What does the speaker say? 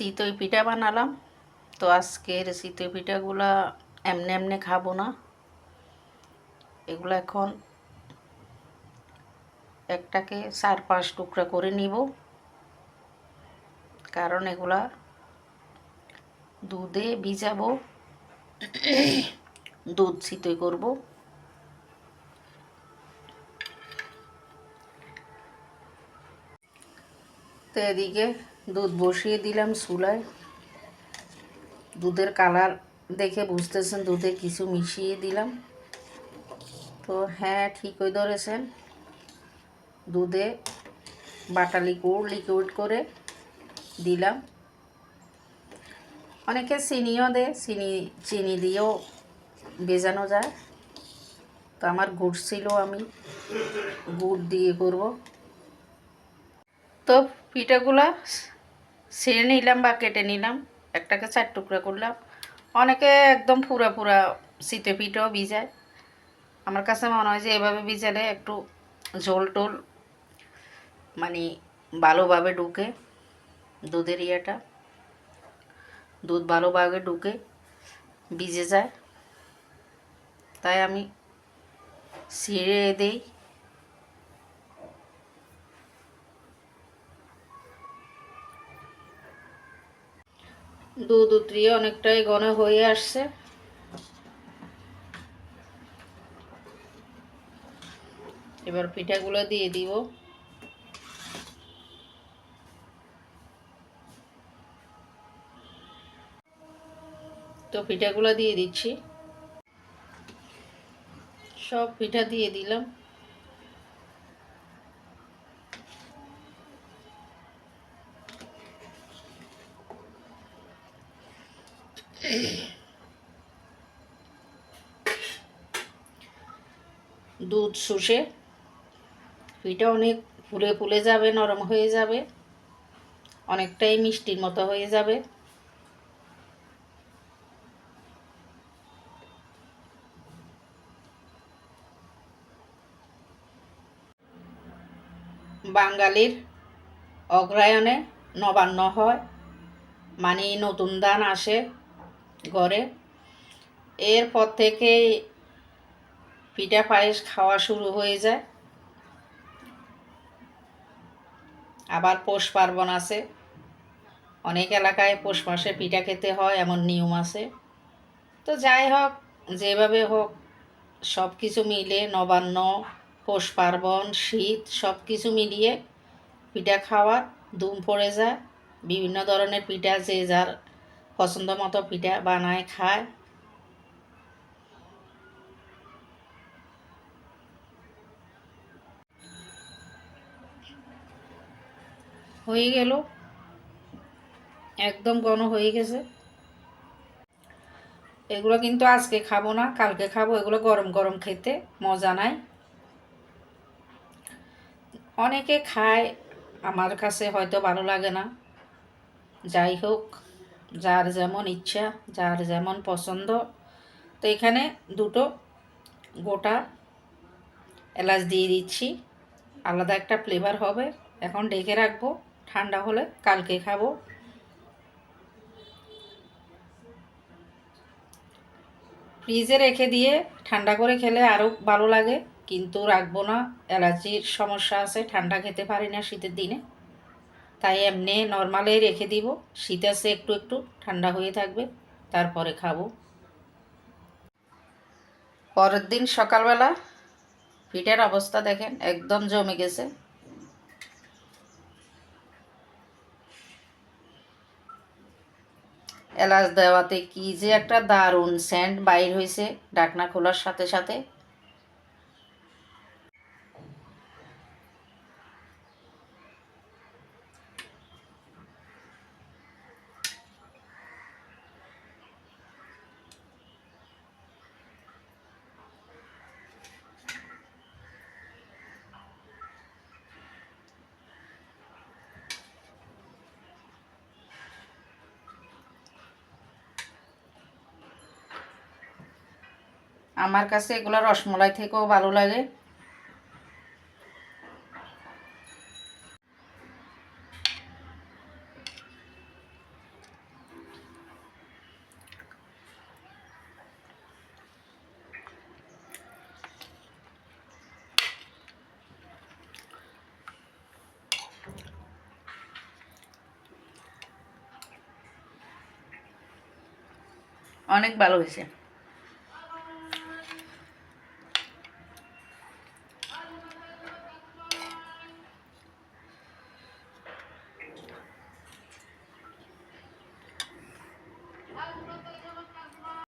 চিতই পিঠা বানালাম। তো আজকের চিতই পিঠাগুলা এমনি এমনি খাবো না, এগুলো এখন একটাকে 4-5 টুকরা করে নিব, কারণ এগুলা দুধে ভিজাবো, দুধ চিতই করব। তো এদিকে দুধ বসিয়ে দিলাম চুলায়। দুধের কালার দেখে বুঝতেছেন দুধে কিছু মিশিয়ে দিলাম। তো হ্যাঁ, ঠিকই ধরেছেন, দুধে বাটা লিকুইড করে দিলাম। অনেকে চিনিও দেয়, চিনি দিয়েও ভেজানো যায়। তো আমার গুড় ছিল, আমি গুড় দিয়ে করব। তো পিঠাগুলা ছেড়ে নিলাম বা কেটে নিলাম, একটাকে 4 টুকরা করলাম। অনেকে একদম পুরা চিতই পিঠাও ভিজায়। আমার কাছে মনে হয় যে এভাবে ভিজালে একটু ঝোল টোল মানে ভালোভাবে ঢুকে, দুধের ইয়েটা, দুধ ভালোভাবে ঢুকে ভিজে যায়। তাই আমি ছিঁড়ে দিই। দুধ উতরিয়ে অনেকটাই ঘন হয়ে আসছে। এবার পিঠাগুলো দিয়ে দিব। তো পিঠাগুলো দিয়ে দিচ্ছি, সব পিঠা দিয়ে দিলাম। দুধ শুষে পিঠা অনেক ফুলে ফুলে যাবে, নরম হয়ে যাবে, অনেকটাই মিষ্টির মতো হয়ে যাবে। বাঙালির অগ্রহায়ণে নবান্ন হয়, মানে নতুন ধান আসে ঘরে। এরপর থেকেই পিঠা পায়েস খাওয়া শুরু হয়ে যায়। আবার পৌষ পার্বণ আছে, অনেক এলাকায় পৌষ মাসে পিঠা খেতে হয় এমন নিয়ম আছে। তো যাই হোক, যেভাবে হোক, সব কিছু মিলে নবান্ন, পৌষ পার্বণ, শীত সব কিছু মিলিয়ে পিঠা খাওয়ার ধুম পড়ে যায়। বিভিন্ন ধরনের পিঠা যে যার পছন্দ মতো পিঠা বানায় খায়। হয়ে গেল, একদম ঘন হয়ে গেছে। এগুলো কিন্তু আজকে খাবো না, কালকে খাবো। এগুলো গরম গরম খেতে মজা নাই। অনেকে খায়, আমার কাছে হয়তো ভালো লাগে না। যাই হোক, যার যেমন ইচ্ছা, যার যেমন পছন্দ। তো এখানে 2টো গোটা এলাচ দিয়ে দিচ্ছি, আলাদা একটা ফ্লেভার হবে। এখন ঢেকে রাখবো, ঠান্ডা হলে কালকে খাবো। ফ্রিজে রেখে দিয়ে ঠান্ডা করে খেলে আরও ভালো লাগে, কিন্তু রাখবো না, অ্যালার্জির সমস্যা আছে, ঠান্ডা খেতে পারি না শীতের দিনে। তাই এমনি নর্মালেই রেখে দিব, শীত আছে একটু একটু, ঠান্ডা হয়ে থাকবে, তারপরে খাবো। পরের দিন সকালবেলা পিঠার অবস্থা দেখেন, একদম জমে গেছে। এলাচ দেওয়াতে কি যে একটা দারুণ সেন্ট বাইর হয়েছে ঢাকনা খোলার সাথে সাথে। আমার কাছে এগুলো রসমলাই থেকেও ভালো লাগে। অনেক ভালো হয়েছে।